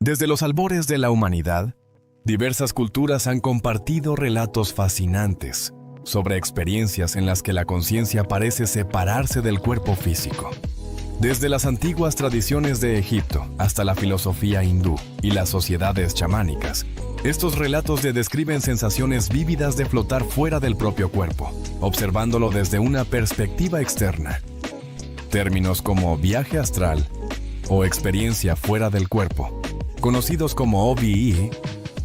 Desde los albores de la humanidad, diversas culturas han compartido relatos fascinantes sobre experiencias en las que la conciencia parece separarse del cuerpo físico. Desde las antiguas tradiciones de Egipto hasta la filosofía hindú y las sociedades chamánicas, estos relatos describen sensaciones vívidas de flotar fuera del propio cuerpo, observándolo desde una perspectiva externa. Términos como viaje astral o experiencia fuera del cuerpo, conocidos como OBE,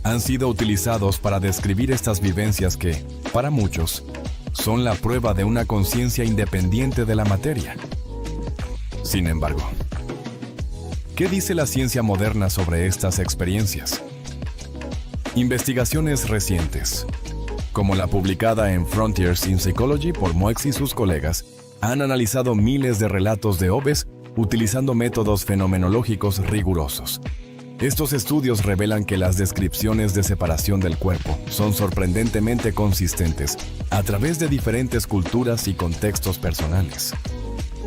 han sido utilizados para describir estas vivencias que, para muchos, son la prueba de una conciencia independiente de la materia. Sin embargo, ¿qué dice la ciencia moderna sobre estas experiencias? Investigaciones recientes, como la publicada en Frontiers in Psychology por Moix y sus colegas, han analizado miles de relatos de OBEs utilizando métodos fenomenológicos rigurosos. Estos estudios revelan que las descripciones de separación del cuerpo son sorprendentemente consistentes a través de diferentes culturas y contextos personales.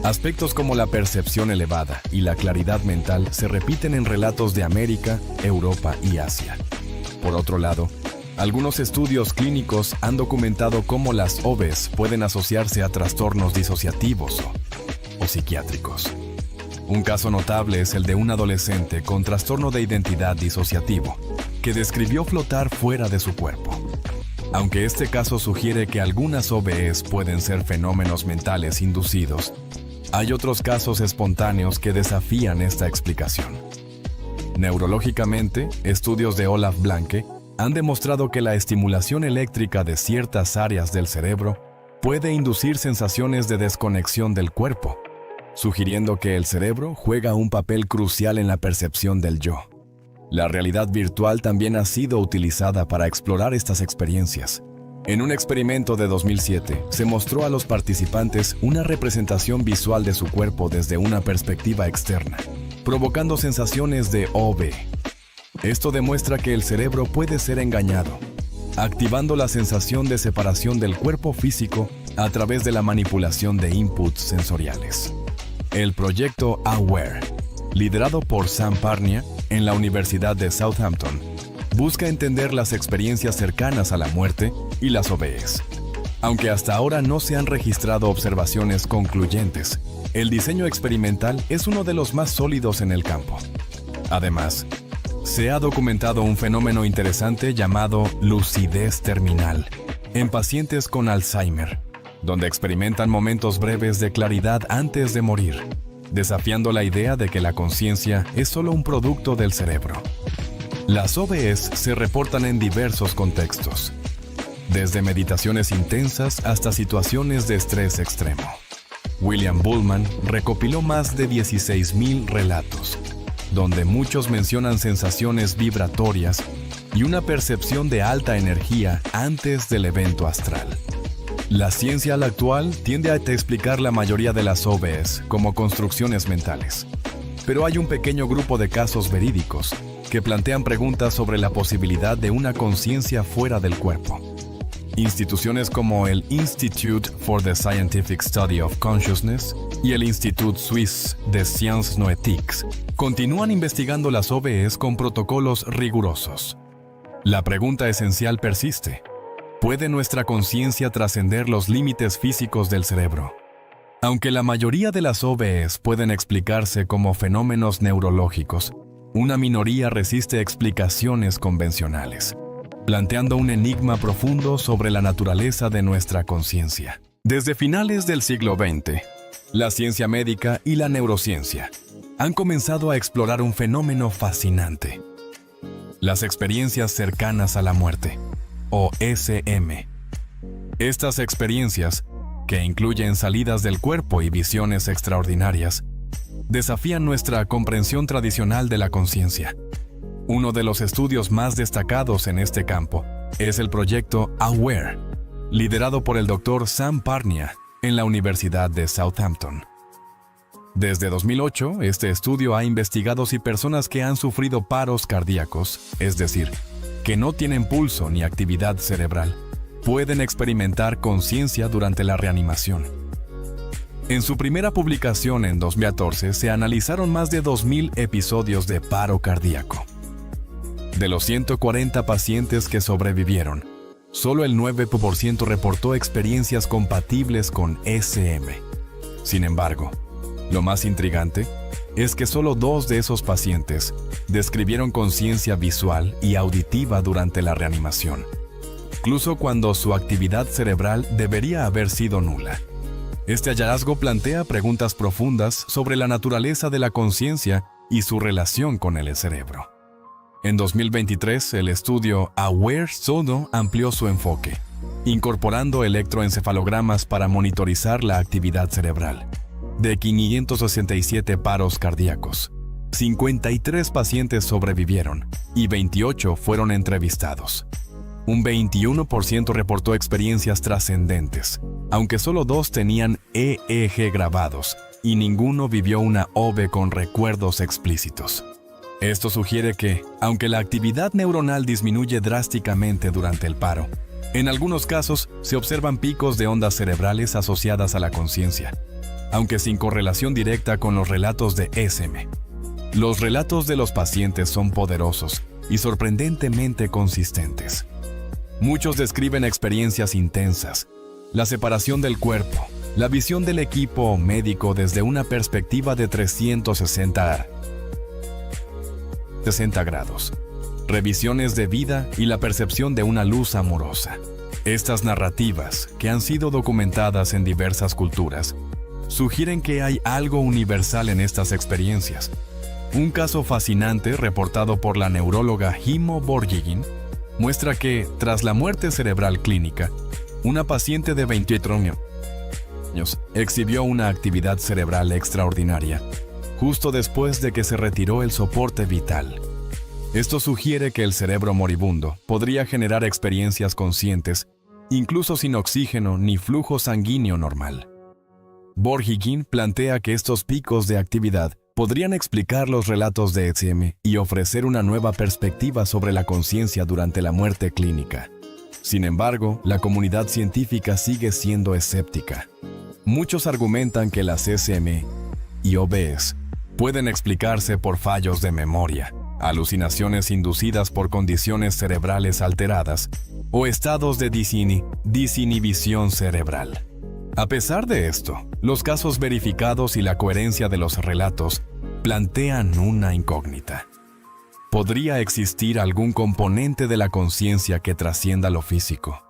Aspectos como la percepción elevada y la claridad mental se repiten en relatos de América, Europa y Asia. Por otro lado, algunos estudios clínicos han documentado cómo las OBEs pueden asociarse a trastornos disociativos o psiquiátricos. Un caso notable es el de un adolescente con trastorno de identidad disociativo, que describió flotar fuera de su cuerpo. Aunque este caso sugiere que algunas OBEs pueden ser fenómenos mentales inducidos, hay otros casos espontáneos que desafían esta explicación. Neurológicamente, estudios de Olaf Blanke han demostrado que la estimulación eléctrica de ciertas áreas del cerebro puede inducir sensaciones de desconexión del cuerpo, sugiriendo que el cerebro juega un papel crucial en la percepción del yo. La realidad virtual también ha sido utilizada para explorar estas experiencias. En un experimento de 2007, se mostró a los participantes una representación visual de su cuerpo desde una perspectiva externa, provocando sensaciones de OB. Esto demuestra que el cerebro puede ser engañado, activando la sensación de separación del cuerpo físico a través de la manipulación de inputs sensoriales. El proyecto AWARE, liderado por Sam Parnia en la Universidad de Southampton, busca entender las experiencias cercanas a la muerte y las OBEs. Aunque hasta ahora no se han registrado observaciones concluyentes, el diseño experimental es uno de los más sólidos en el campo. Además, se ha documentado un fenómeno interesante llamado lucidez terminal en pacientes con Alzheimer, donde experimentan momentos breves de claridad antes de morir, desafiando la idea de que la conciencia es solo un producto del cerebro. Las OBEs se reportan en diversos contextos, desde meditaciones intensas hasta situaciones de estrés extremo. William Buhlman recopiló más de 16,000 relatos, donde muchos mencionan sensaciones vibratorias y una percepción de alta energía antes del evento astral. La ciencia actual tiende a explicar la mayoría de las OBEs como construcciones mentales, pero hay un pequeño grupo de casos verídicos que plantean preguntas sobre la posibilidad de una conciencia fuera del cuerpo. Instituciones como el Institute for the Scientific Study of Consciousness y el Institut Suisse de Sciences Noétiques continúan investigando las OBEs con protocolos rigurosos. La pregunta esencial persiste: ¿puede nuestra conciencia trascender los límites físicos del cerebro? Aunque la mayoría de las OBEs pueden explicarse como fenómenos neurológicos, una minoría resiste explicaciones convencionales, planteando un enigma profundo sobre la naturaleza de nuestra conciencia. Desde finales del siglo XX, la ciencia médica y la neurociencia han comenzado a explorar un fenómeno fascinante: las experiencias cercanas a la muerte, o SM. Estas experiencias, que incluyen salidas del cuerpo y visiones extraordinarias, desafían nuestra comprensión tradicional de la conciencia. Uno de los estudios más destacados en este campo es el proyecto AWARE, liderado por el Dr. Sam Parnia en la Universidad de Southampton. Desde 2008, este estudio ha investigado si personas que han sufrido paros cardíacos, es decir, que no tienen pulso ni actividad cerebral, pueden experimentar conciencia durante la reanimación. En su primera publicación en 2014 se analizaron más de 2,000 episodios de paro cardíaco, De los 140 pacientes que sobrevivieron, solo el 9% reportó experiencias compatibles con SM. Sin embargo, lo más intrigante es que solo 2 de esos pacientes describieron conciencia visual y auditiva durante la reanimación, incluso cuando su actividad cerebral debería haber sido nula. Este hallazgo plantea preguntas profundas sobre la naturaleza de la conciencia y su relación con el cerebro. En 2023, el estudio AWARE Sono amplió su enfoque, incorporando electroencefalogramas para monitorizar la actividad cerebral. De 567 paros cardíacos, 53 pacientes sobrevivieron y 28 fueron entrevistados. Un 21% reportó experiencias trascendentes, aunque solo 2 tenían EEG grabados y ninguno vivió una OB con recuerdos explícitos. Esto sugiere que, aunque la actividad neuronal disminuye drásticamente durante el paro, en algunos casos se observan picos de ondas cerebrales asociadas a la conciencia, aunque sin correlación directa con los relatos de SM. Los relatos de los pacientes son poderosos y sorprendentemente consistentes. Muchos describen experiencias intensas, la separación del cuerpo, la visión del equipo médico desde una perspectiva de 360 grados, revisiones de vida y la percepción de una luz amorosa. Estas narrativas, que han sido documentadas en diversas culturas, sugieren que hay algo universal en estas experiencias. Un caso fascinante reportado por la neuróloga Himo Borjigin muestra que, tras la muerte cerebral clínica, una paciente de 28 años exhibió una actividad cerebral extraordinaria, justo después de que se retiró el soporte vital. Esto sugiere que el cerebro moribundo podría generar experiencias conscientes, incluso sin oxígeno ni flujo sanguíneo normal. Borjigin plantea que estos picos de actividad podrían explicar los relatos de SM y ofrecer una nueva perspectiva sobre la conciencia durante la muerte clínica. Sin embargo, la comunidad científica sigue siendo escéptica. Muchos argumentan que las SM y OBs pueden explicarse por fallos de memoria, alucinaciones inducidas por condiciones cerebrales alteradas o estados de disinhibición cerebral. A pesar de esto, los casos verificados y la coherencia de los relatos plantean una incógnita. ¿Podría existir algún componente de la conciencia que trascienda lo físico?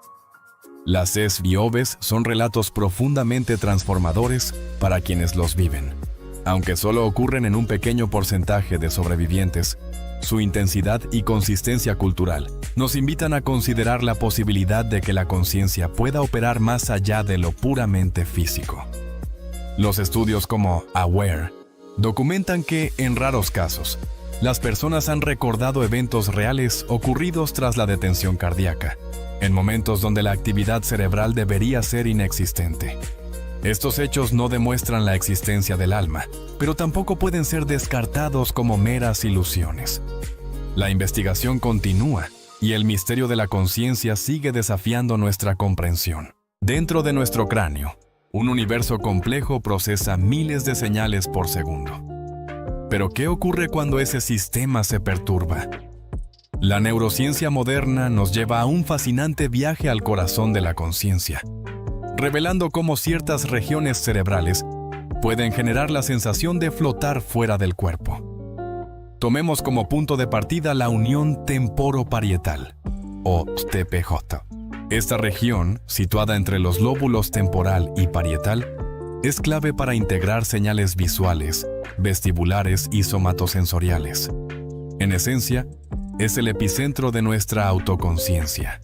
Las SES y OBs son relatos profundamente transformadores para quienes los viven. Aunque solo ocurren en un pequeño porcentaje de sobrevivientes, su intensidad y consistencia cultural nos invitan a considerar la posibilidad de que la conciencia pueda operar más allá de lo puramente físico. Los estudios como AWARE documentan que, en raros casos, las personas han recordado eventos reales ocurridos tras la detención cardíaca, en momentos donde la actividad cerebral debería ser inexistente. Estos hechos no demuestran la existencia del alma, pero tampoco pueden ser descartados como meras ilusiones. La investigación continúa y el misterio de la conciencia sigue desafiando nuestra comprensión. Dentro de nuestro cráneo, un universo complejo procesa miles de señales por segundo. Pero ¿qué ocurre cuando ese sistema se perturba? La neurociencia moderna nos lleva a un fascinante viaje al corazón de la conciencia, revelando cómo ciertas regiones cerebrales pueden generar la sensación de flotar fuera del cuerpo. Tomemos como punto de partida la unión temporoparietal, o TPJ. Esta región, situada entre los lóbulos temporal y parietal, es clave para integrar señales visuales, vestibulares y somatosensoriales. En esencia, es el epicentro de nuestra autoconciencia.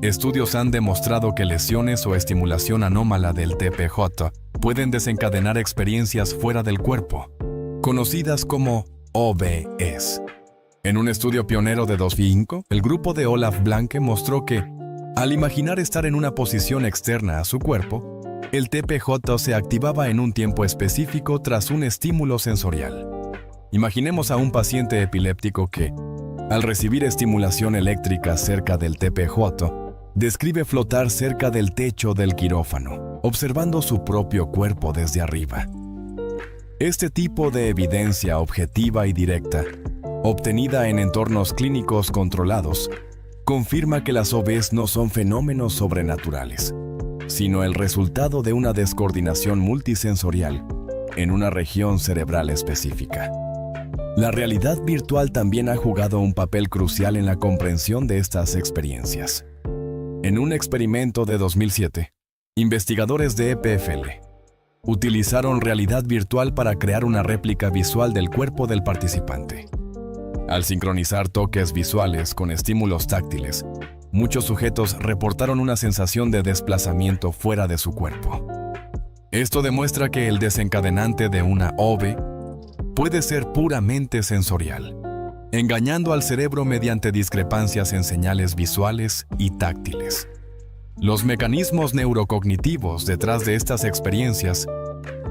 Estudios han demostrado que lesiones o estimulación anómala del TPJ pueden desencadenar experiencias fuera del cuerpo, conocidas como OBs. En un estudio pionero de 2005, el grupo de Olaf Blanke mostró que, al imaginar estar en una posición externa a su cuerpo, el TPJ se activaba en un tiempo específico tras un estímulo sensorial. Imaginemos a un paciente epiléptico que, al recibir estimulación eléctrica cerca del TPJ, describe flotar cerca del techo del quirófano, observando su propio cuerpo desde arriba. Este tipo de evidencia objetiva y directa obtenida en entornos clínicos controlados, confirma que las OVs no son fenómenos sobrenaturales, sino el resultado de una descoordinación multisensorial en una región cerebral específica. La realidad virtual también ha jugado un papel crucial en la comprensión de estas experiencias. En un experimento de 2007, investigadores de EPFL utilizaron realidad virtual para crear una réplica visual del cuerpo del participante. Al sincronizar toques visuales con estímulos táctiles, muchos sujetos reportaron una sensación de desplazamiento fuera de su cuerpo. Esto demuestra que el desencadenante de una OV puede ser puramente sensorial, engañando al cerebro mediante discrepancias en señales visuales y táctiles. Los mecanismos neurocognitivos detrás de estas experiencias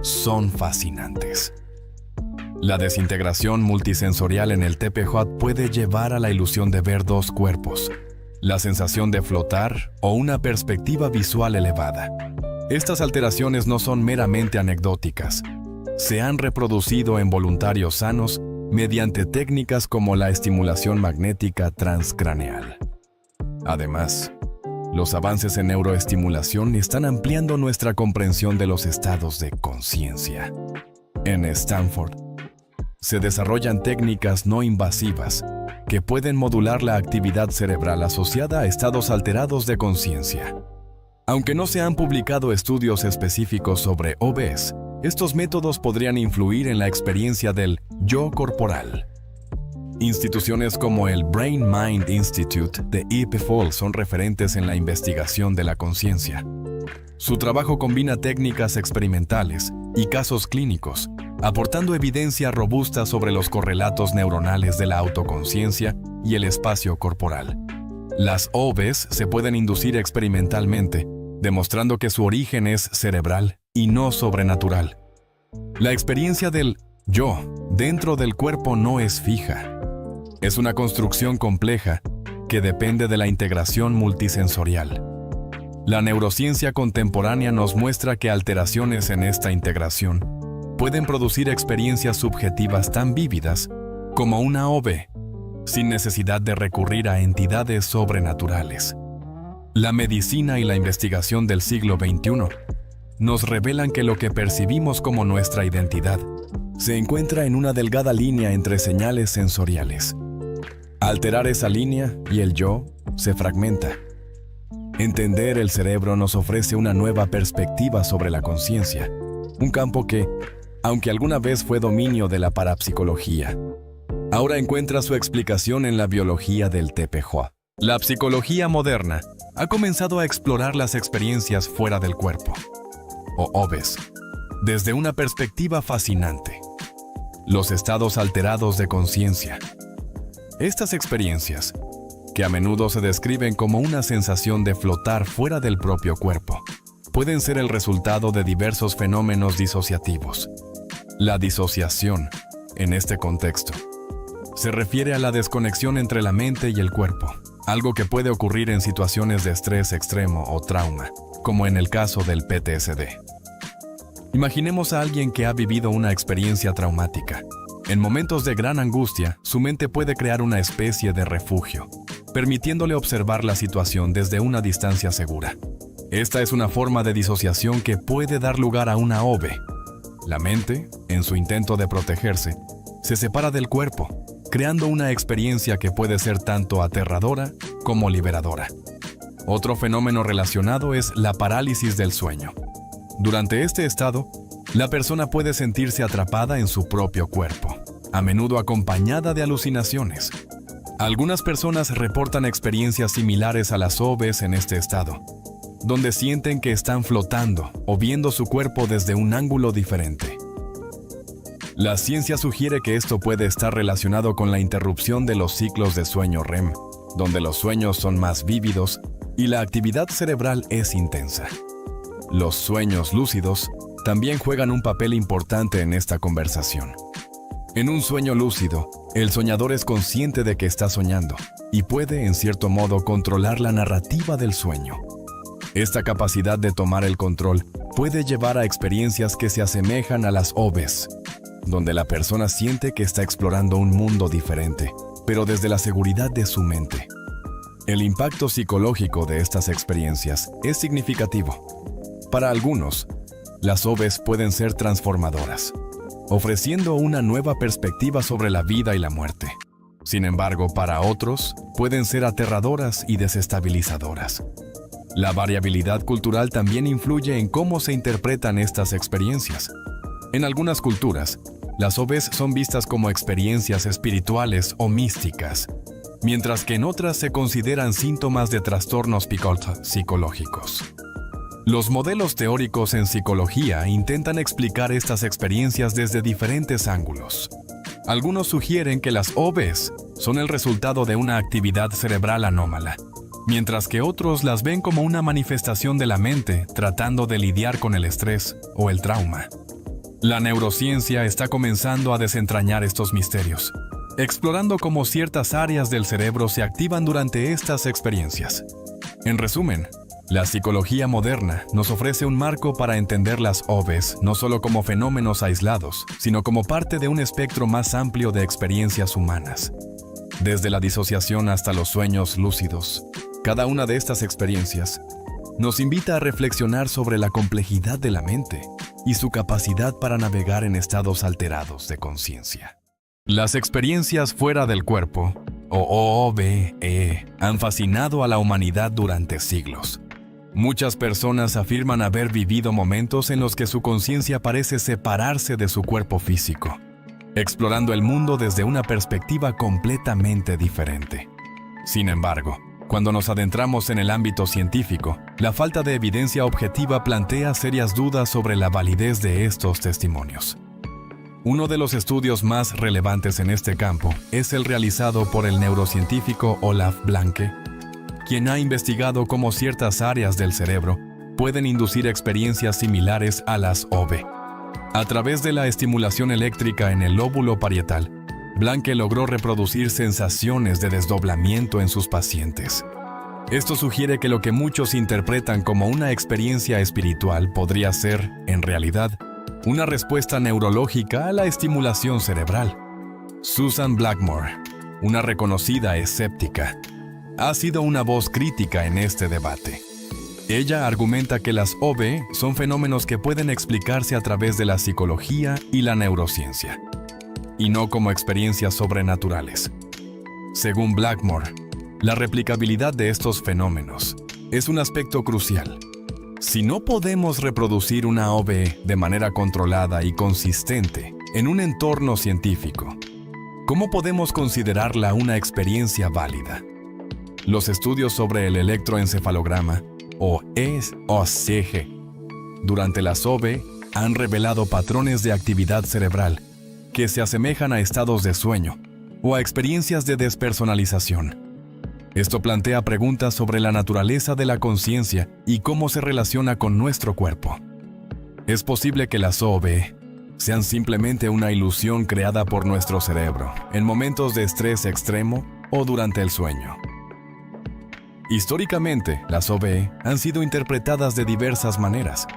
son fascinantes. La desintegración multisensorial en el TPJ puede llevar a la ilusión de ver dos cuerpos, la sensación de flotar o una perspectiva visual elevada. Estas alteraciones no son meramente anecdóticas. Se han reproducido en voluntarios sanos mediante técnicas como la estimulación magnética transcraneal. Además, los avances en neuroestimulación están ampliando nuestra comprensión de los estados de conciencia. En Stanford, se desarrollan técnicas no invasivas que pueden modular la actividad cerebral asociada a estados alterados de conciencia. Aunque no se han publicado estudios específicos sobre OVs, estos métodos podrían influir en la experiencia del yo corporal. Instituciones como el Brain Mind Institute de EPFL son referentes en la investigación de la conciencia. Su trabajo combina técnicas experimentales y casos clínicos, aportando evidencia robusta sobre los correlatos neuronales de la autoconciencia y el espacio corporal. Las OVs se pueden inducir experimentalmente, demostrando que su origen es cerebral y no sobrenatural. La experiencia del yo dentro del cuerpo no es fija. Es una construcción compleja que depende de la integración multisensorial. La neurociencia contemporánea nos muestra que alteraciones en esta integración pueden producir experiencias subjetivas tan vívidas como una OV, sin necesidad de recurrir a entidades sobrenaturales. La medicina y la investigación del siglo XXI nos revelan que lo que percibimos como nuestra identidad se encuentra en una delgada línea entre señales sensoriales. Alterar esa línea y el yo se fragmenta. Entender el cerebro nos ofrece una nueva perspectiva sobre la conciencia, un campo que, aunque alguna vez fue dominio de la parapsicología, ahora encuentra su explicación en la biología del TPJ. La psicología moderna ha comenzado a explorar las experiencias fuera del cuerpo, o OVs, desde una perspectiva fascinante: los estados alterados de conciencia. Estas experiencias, que a menudo se describen como una sensación de flotar fuera del propio cuerpo, pueden ser el resultado de diversos fenómenos disociativos. La disociación, en este contexto, se refiere a la desconexión entre la mente y el cuerpo, algo que puede ocurrir en situaciones de estrés extremo o trauma, como en el caso del PTSD. Imaginemos a alguien que ha vivido una experiencia traumática. En momentos de gran angustia, su mente puede crear una especie de refugio, permitiéndole observar la situación desde una distancia segura. Esta es una forma de disociación que puede dar lugar a una OV. La mente, en su intento de protegerse, se separa del cuerpo, creando una experiencia que puede ser tanto aterradora como liberadora. Otro fenómeno relacionado es la parálisis del sueño. Durante este estado, la persona puede sentirse atrapada en su propio cuerpo, a menudo acompañada de alucinaciones. Algunas personas reportan experiencias similares a las OVs en este estado, donde sienten que están flotando o viendo su cuerpo desde un ángulo diferente. La ciencia sugiere que esto puede estar relacionado con la interrupción de los ciclos de sueño REM, donde los sueños son más vívidos y la actividad cerebral es intensa. Los sueños lúcidos también juegan un papel importante en esta conversación. En un sueño lúcido, el soñador es consciente de que está soñando y puede, en cierto modo, controlar la narrativa del sueño. Esta capacidad de tomar el control puede llevar a experiencias que se asemejan a las OVs. donde la persona siente que está explorando un mundo diferente, pero desde la seguridad de su mente. El impacto psicológico de estas experiencias es significativo. Para algunos, las OVs pueden ser transformadoras, ofreciendo una nueva perspectiva sobre la vida y la muerte. Sin embargo, para otros, pueden ser aterradoras y desestabilizadoras. La variabilidad cultural también influye en cómo se interpretan estas experiencias. En algunas culturas, las OVs son vistas como experiencias espirituales o místicas, mientras que en otras se consideran síntomas de trastornos psicológicos. Los modelos teóricos en psicología intentan explicar estas experiencias desde diferentes ángulos. Algunos sugieren que las OVs son el resultado de una actividad cerebral anómala, mientras que otros las ven como una manifestación de la mente tratando de lidiar con el estrés o el trauma. La neurociencia está comenzando a desentrañar estos misterios, explorando cómo ciertas áreas del cerebro se activan durante estas experiencias. En resumen, la psicología moderna nos ofrece un marco para entender las OVs no solo como fenómenos aislados, sino como parte de un espectro más amplio de experiencias humanas. Desde la disociación hasta los sueños lúcidos, cada una de estas experiencias nos invita a reflexionar sobre la complejidad de la mente y su capacidad para navegar en estados alterados de conciencia. Las experiencias fuera del cuerpo, o OVE, han fascinado a la humanidad durante siglos. Muchas personas afirman haber vivido momentos en los que su conciencia parece separarse de su cuerpo físico, explorando el mundo desde una perspectiva completamente diferente. Sin embargo, cuando nos adentramos en el ámbito científico, la falta de evidencia objetiva plantea serias dudas sobre la validez de estos testimonios. Uno de los estudios más relevantes en este campo es el realizado por el neurocientífico Olaf Blanke, quien ha investigado cómo ciertas áreas del cerebro pueden inducir experiencias similares a las OV. A través de la estimulación eléctrica en el lóbulo parietal, Blanke logró reproducir sensaciones de desdoblamiento en sus pacientes. Esto sugiere que lo que muchos interpretan como una experiencia espiritual podría ser, en realidad, una respuesta neurológica a la estimulación cerebral. Susan Blackmore, una reconocida escéptica, ha sido una voz crítica en este debate. Ella argumenta que las OV son fenómenos que pueden explicarse a través de la psicología y la neurociencia, y no como experiencias sobrenaturales. Según Blackmore, la replicabilidad de estos fenómenos es un aspecto crucial. Si no podemos reproducir una OV de manera controlada y consistente en un entorno científico, ¿cómo podemos considerarla una experiencia válida? Los estudios sobre el electroencefalograma, o ECG, durante las OV han revelado patrones de actividad cerebral que se asemejan a estados de sueño o a experiencias de despersonalización. Esto plantea preguntas sobre la naturaleza de la conciencia y cómo se relaciona con nuestro cuerpo. Es posible que las OV sean simplemente una ilusión creada por nuestro cerebro en momentos de estrés extremo o durante el sueño. Históricamente, las OV han sido interpretadas de diversas maneras,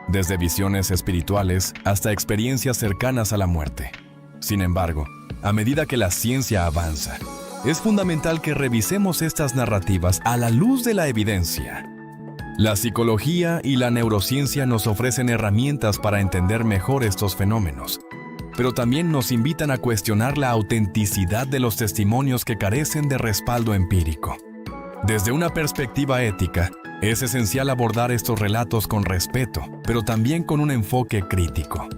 desde visiones espirituales hasta experiencias cercanas a la muerte. Sin embargo, a medida que la ciencia avanza, es fundamental que revisemos estas narrativas a la luz de la evidencia. La psicología y la neurociencia nos ofrecen herramientas para entender mejor estos fenómenos, pero también nos invitan a cuestionar la autenticidad de los testimonios que carecen de respaldo empírico. Desde una perspectiva ética, es esencial abordar estos relatos con respeto, pero también con un enfoque crítico.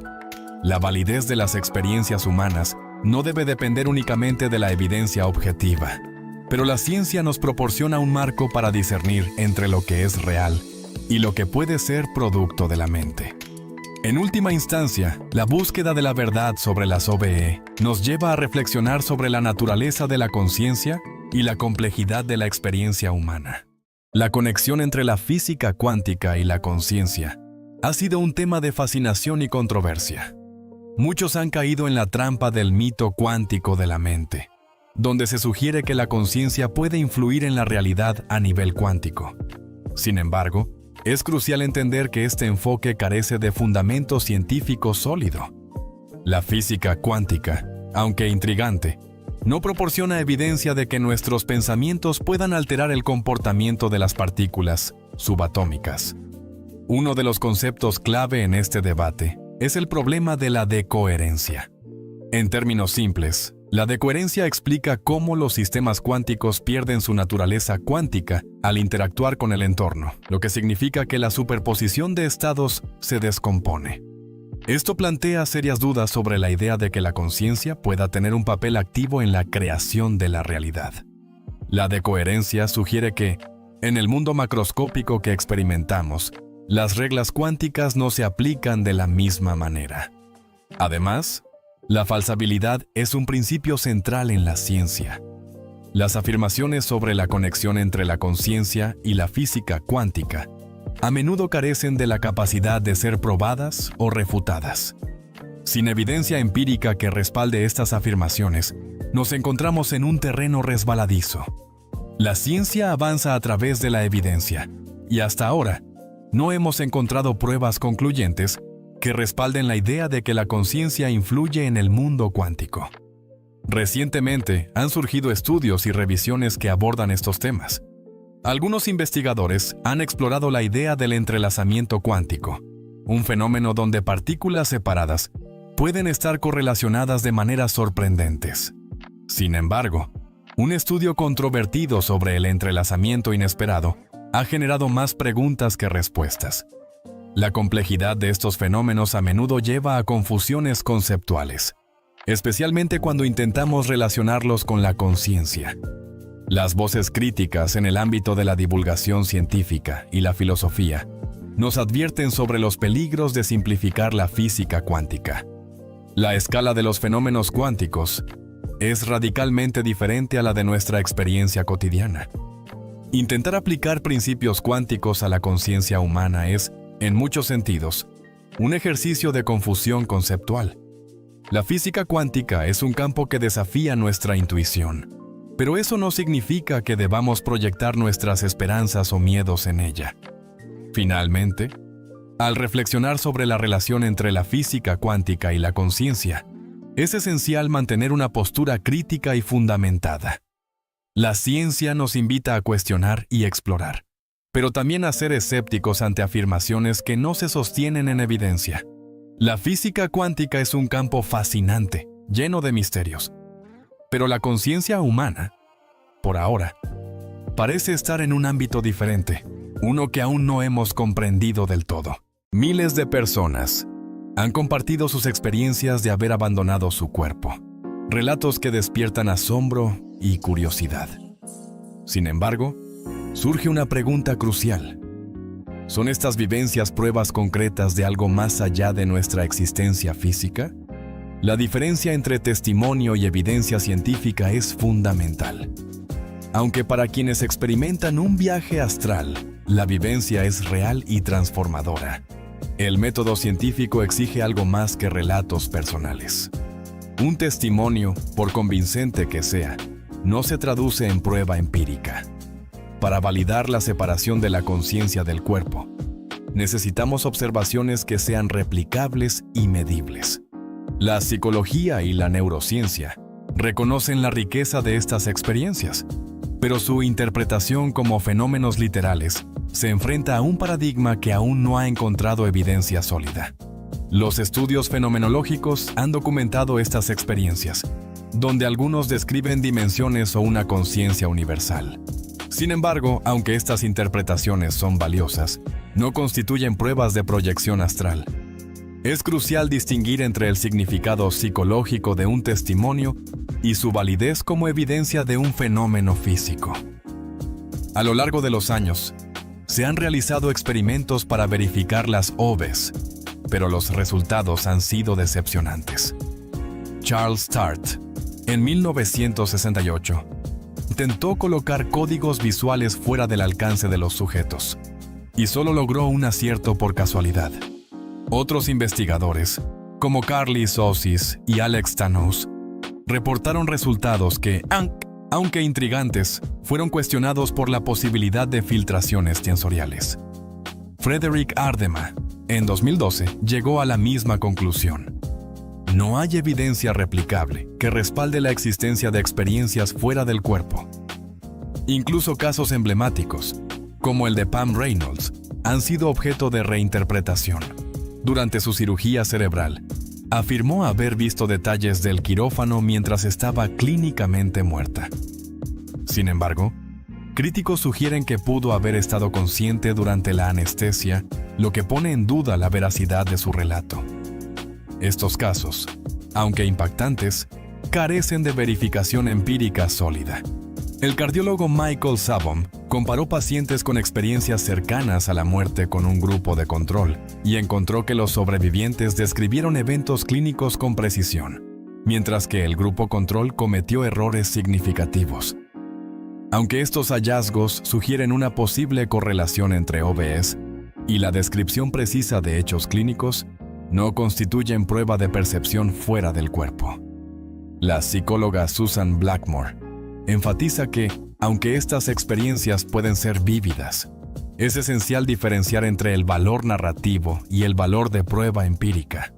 La validez de las experiencias humanas no debe depender únicamente de la evidencia objetiva, pero la ciencia nos proporciona un marco para discernir entre lo que es real y lo que puede ser producto de la mente. En última instancia, la búsqueda de la verdad sobre las OVE nos lleva a reflexionar sobre la naturaleza de la conciencia y la complejidad de la experiencia humana. La conexión entre la física cuántica y la conciencia ha sido un tema de fascinación y controversia. Muchos han caído en la trampa del mito cuántico de la mente, donde se sugiere que la conciencia puede influir en la realidad a nivel cuántico. Sin embargo, es crucial entender que este enfoque carece de fundamento científico sólido. La física cuántica, aunque intrigante, no proporciona evidencia de que nuestros pensamientos puedan alterar el comportamiento de las partículas subatómicas. Uno de los conceptos clave en este debate es el problema de la decoherencia. En términos simples, la decoherencia explica cómo los sistemas cuánticos pierden su naturaleza cuántica al interactuar con el entorno, lo que significa que la superposición de estados se descompone. Esto plantea serias dudas sobre la idea de que la conciencia pueda tener un papel activo en la creación de la realidad. La decoherencia sugiere que, en el mundo macroscópico que experimentamos, las reglas cuánticas no se aplican de la misma manera. Además, la falsabilidad es un principio central en la ciencia. Las afirmaciones sobre la conexión entre la conciencia y la física cuántica a menudo carecen de la capacidad de ser probadas o refutadas. Sin evidencia empírica que respalde estas afirmaciones, nos encontramos en un terreno resbaladizo. La ciencia avanza a través de la evidencia, y hasta ahora, no hemos encontrado pruebas concluyentes que respalden la idea de que la conciencia influye en el mundo cuántico. Recientemente han surgido estudios y revisiones que abordan estos temas. Algunos investigadores han explorado la idea del entrelazamiento cuántico, un fenómeno donde partículas separadas pueden estar correlacionadas de maneras sorprendentes. Sin embargo, un estudio controvertido sobre el entrelazamiento inesperado ha generado más preguntas que respuestas. La complejidad de estos fenómenos a menudo lleva a confusiones conceptuales, especialmente cuando intentamos relacionarlos con la conciencia. Las voces críticas en el ámbito de la divulgación científica y la filosofía nos advierten sobre los peligros de simplificar la física cuántica. La escala de los fenómenos cuánticos es radicalmente diferente a la de nuestra experiencia cotidiana. Intentar aplicar principios cuánticos a la conciencia humana es, en muchos sentidos, un ejercicio de confusión conceptual. La física cuántica es un campo que desafía nuestra intuición, pero eso no significa que debamos proyectar nuestras esperanzas o miedos en ella. Finalmente, al reflexionar sobre la relación entre la física cuántica y la conciencia, es esencial mantener una postura crítica y fundamentada. La ciencia nos invita a cuestionar y explorar, pero también a ser escépticos ante afirmaciones que no se sostienen en evidencia. La física cuántica es un campo fascinante, lleno de misterios. Pero la conciencia humana, por ahora, parece estar en un ámbito diferente, uno que aún no hemos comprendido del todo. Miles de personas han compartido sus experiencias de haber abandonado su cuerpo, relatos que despiertan asombro y curiosidad. Sin embargo, surge una pregunta crucial. ¿Son estas vivencias pruebas concretas de algo más allá de nuestra existencia física? La diferencia entre testimonio y evidencia científica es fundamental. Aunque para quienes experimentan un viaje astral, la vivencia es real y transformadora, el método científico exige algo más que relatos personales. Un testimonio, por convincente que sea, no se traduce en prueba empírica. Para validar la separación de la conciencia del cuerpo, necesitamos observaciones que sean replicables y medibles. La psicología y la neurociencia reconocen la riqueza de estas experiencias, pero su interpretación como fenómenos literales se enfrenta a un paradigma que aún no ha encontrado evidencia sólida. Los estudios fenomenológicos han documentado estas experiencias, donde algunos describen dimensiones o una conciencia universal. Sin embargo, aunque estas interpretaciones son valiosas, no constituyen pruebas de proyección astral. Es crucial distinguir entre el significado psicológico de un testimonio y su validez como evidencia de un fenómeno físico. A lo largo de los años, se han realizado experimentos para verificar las OVEs, pero los resultados han sido decepcionantes. Charles Tart, en 1968, intentó colocar códigos visuales fuera del alcance de los sujetos, y solo logró un acierto por casualidad. Otros investigadores, como Carly Sosis y Alex Tannous, reportaron resultados que, aunque intrigantes, fueron cuestionados por la posibilidad de filtraciones sensoriales. Frederick Ardema, en 2012, llegó a la misma conclusión. no hay evidencia replicable que respalde la existencia de experiencias fuera del cuerpo. Incluso casos emblemáticos, como el de Pam Reynolds, han sido objeto de reinterpretación. Durante su cirugía cerebral, afirmó haber visto detalles del quirófano mientras estaba clínicamente muerta. Sin embargo, críticos sugieren que pudo haber estado consciente durante la anestesia, lo que pone en duda la veracidad de su relato. Estos casos, aunque impactantes, carecen de verificación empírica sólida. El cardiólogo Michael Sabom comparó pacientes con experiencias cercanas a la muerte con un grupo de control y encontró que los sobrevivientes describieron eventos clínicos con precisión, mientras que el grupo control cometió errores significativos. Aunque estos hallazgos sugieren una posible correlación entre OBS y la descripción precisa de hechos clínicos, no constituyen prueba de percepción fuera del cuerpo. La psicóloga Susan Blackmore enfatiza que, aunque estas experiencias pueden ser vívidas, es esencial diferenciar entre el valor narrativo y el valor de prueba empírica.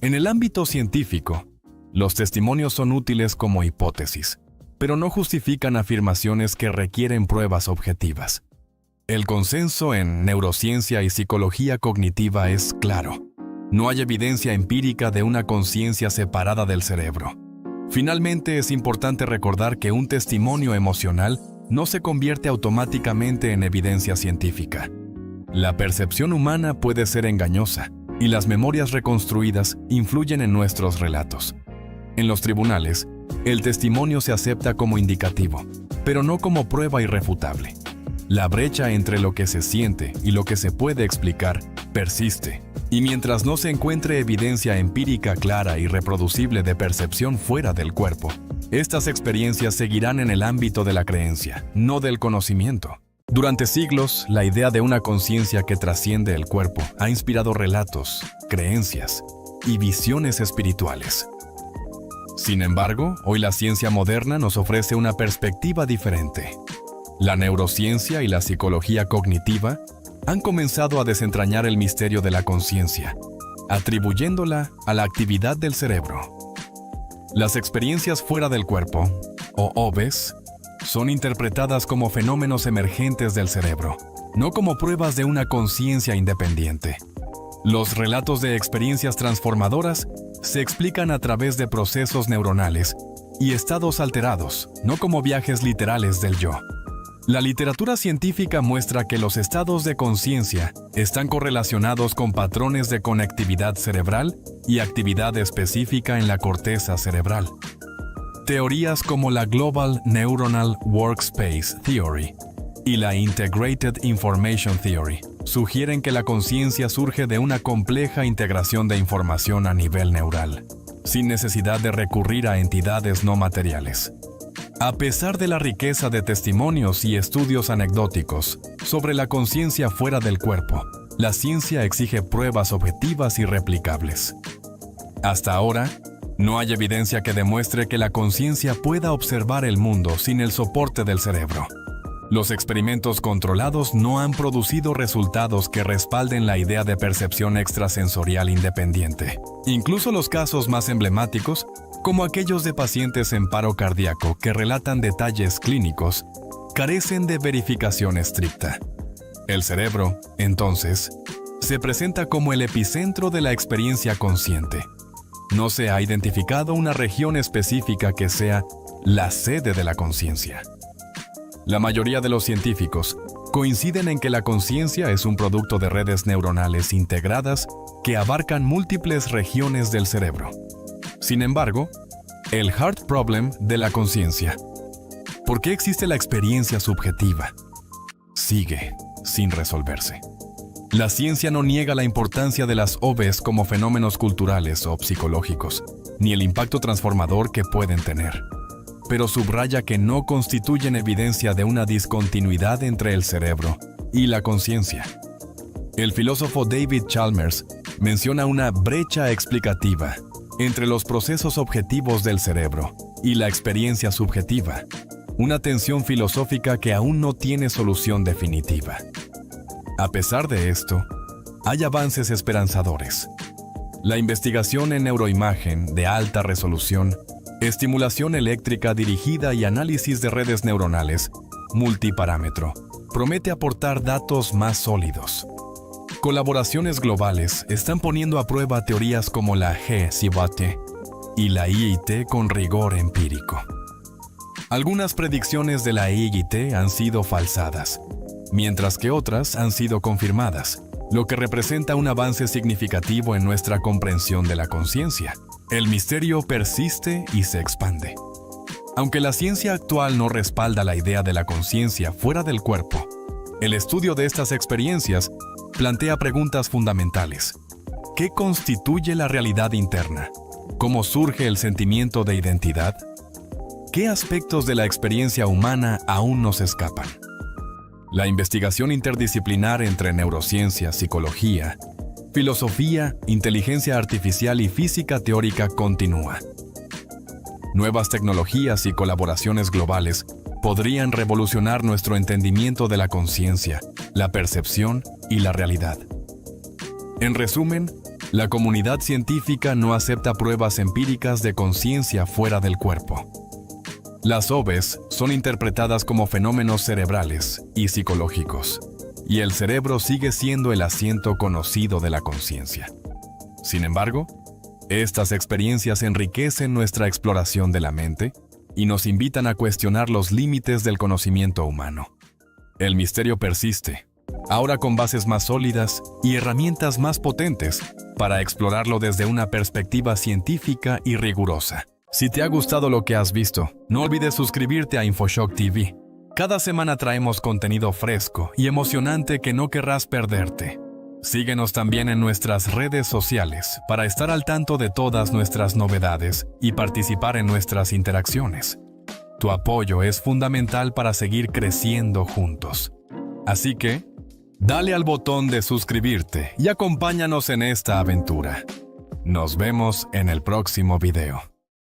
En el ámbito científico, los testimonios son útiles como hipótesis, pero no justifican afirmaciones que requieren pruebas objetivas. El consenso en neurociencia y psicología cognitiva es claro. No hay evidencia empírica de una conciencia separada del cerebro. Finalmente, es importante recordar que un testimonio emocional no se convierte automáticamente en evidencia científica. La percepción humana puede ser engañosa, y las memorias reconstruidas influyen en nuestros relatos. En los tribunales, el testimonio se acepta como indicativo, pero no como prueba irrefutable. La brecha entre lo que se siente y lo que se puede explicar persiste, y mientras no se encuentre evidencia empírica clara y reproducible de percepción fuera del cuerpo, estas experiencias seguirán en el ámbito de la creencia, no del conocimiento. Durante siglos, la idea de una conciencia que trasciende el cuerpo ha inspirado relatos, creencias y visiones espirituales. Sin embargo, hoy la ciencia moderna nos ofrece una perspectiva diferente. La neurociencia y la psicología cognitiva han comenzado a desentrañar el misterio de la conciencia, atribuyéndola a la actividad del cerebro. Las experiencias fuera del cuerpo, o OBS, son interpretadas como fenómenos emergentes del cerebro, no como pruebas de una conciencia independiente. Los relatos de experiencias transformadoras se explican a través de procesos neuronales y estados alterados, no como viajes literales del yo. La literatura científica muestra que los estados de conciencia están correlacionados con patrones de conectividad cerebral y actividad específica en la corteza cerebral. Teorías como la Global Neuronal Workspace Theory y la Integrated Information Theory sugieren que la conciencia surge de una compleja integración de información a nivel neural, sin necesidad de recurrir a entidades no materiales. A pesar de la riqueza de testimonios y estudios anecdóticos sobre la conciencia fuera del cuerpo, la ciencia exige pruebas objetivas y replicables. Hasta ahora, no hay evidencia que demuestre que la conciencia pueda observar el mundo sin el soporte del cerebro. Los experimentos controlados no han producido resultados que respalden la idea de percepción extrasensorial independiente. Incluso los casos más emblemáticos, como aquellos de pacientes en paro cardíaco que relatan detalles clínicos, carecen de verificación estricta. El cerebro, entonces, se presenta como el epicentro de la experiencia consciente. No se ha identificado una región específica que sea la sede de la conciencia. La mayoría de los científicos coinciden en que la conciencia es un producto de redes neuronales integradas que abarcan múltiples regiones del cerebro. Sin embargo, el hard problem de la conciencia, ¿por qué existe la experiencia subjetiva?, sigue sin resolverse. La ciencia no niega la importancia de las OBS como fenómenos culturales o psicológicos, ni el impacto transformador que pueden tener, pero subraya que no constituyen evidencia de una discontinuidad entre el cerebro y la conciencia. El filósofo David Chalmers menciona una brecha explicativa entre los procesos objetivos del cerebro y la experiencia subjetiva, una tensión filosófica que aún no tiene solución definitiva. A pesar de esto, hay avances esperanzadores. La investigación en neuroimagen de alta resolución, estimulación eléctrica dirigida y análisis de redes neuronales multiparámetro promete aportar datos más sólidos. Colaboraciones globales están poniendo a prueba teorías como la G-CIBAT y la IIT con rigor empírico. Algunas predicciones de la IIT han sido falsadas, mientras que otras han sido confirmadas, lo que representa un avance significativo en nuestra comprensión de la conciencia. El misterio persiste y se expande. Aunque la ciencia actual no respalda la idea de la conciencia fuera del cuerpo, el estudio de estas experiencias plantea preguntas fundamentales. ¿Qué constituye la realidad interna? ¿Cómo surge el sentimiento de identidad? ¿Qué aspectos de la experiencia humana aún nos escapan? La investigación interdisciplinar entre neurociencia, psicología, filosofía, inteligencia artificial y física teórica continúa. Nuevas tecnologías y colaboraciones globales podrían revolucionar nuestro entendimiento de la conciencia, la percepción y la realidad. En resumen, la comunidad científica no acepta pruebas empíricas de conciencia fuera del cuerpo. Las OVEs son interpretadas como fenómenos cerebrales y psicológicos, y el cerebro sigue siendo el asiento conocido de la conciencia. Sin embargo, estas experiencias enriquecen nuestra exploración de la mente y nos invitan a cuestionar los límites del conocimiento humano. El misterio persiste, ahora con bases más sólidas y herramientas más potentes para explorarlo desde una perspectiva científica y rigurosa. Si te ha gustado lo que has visto, no olvides suscribirte a InfoShock TV. Cada semana traemos contenido fresco y emocionante que no querrás perderte. Síguenos también en nuestras redes sociales para estar al tanto de todas nuestras novedades y participar en nuestras interacciones. Tu apoyo es fundamental para seguir creciendo juntos. Así que, dale al botón de suscribirte y acompáñanos en esta aventura. Nos vemos en el próximo video.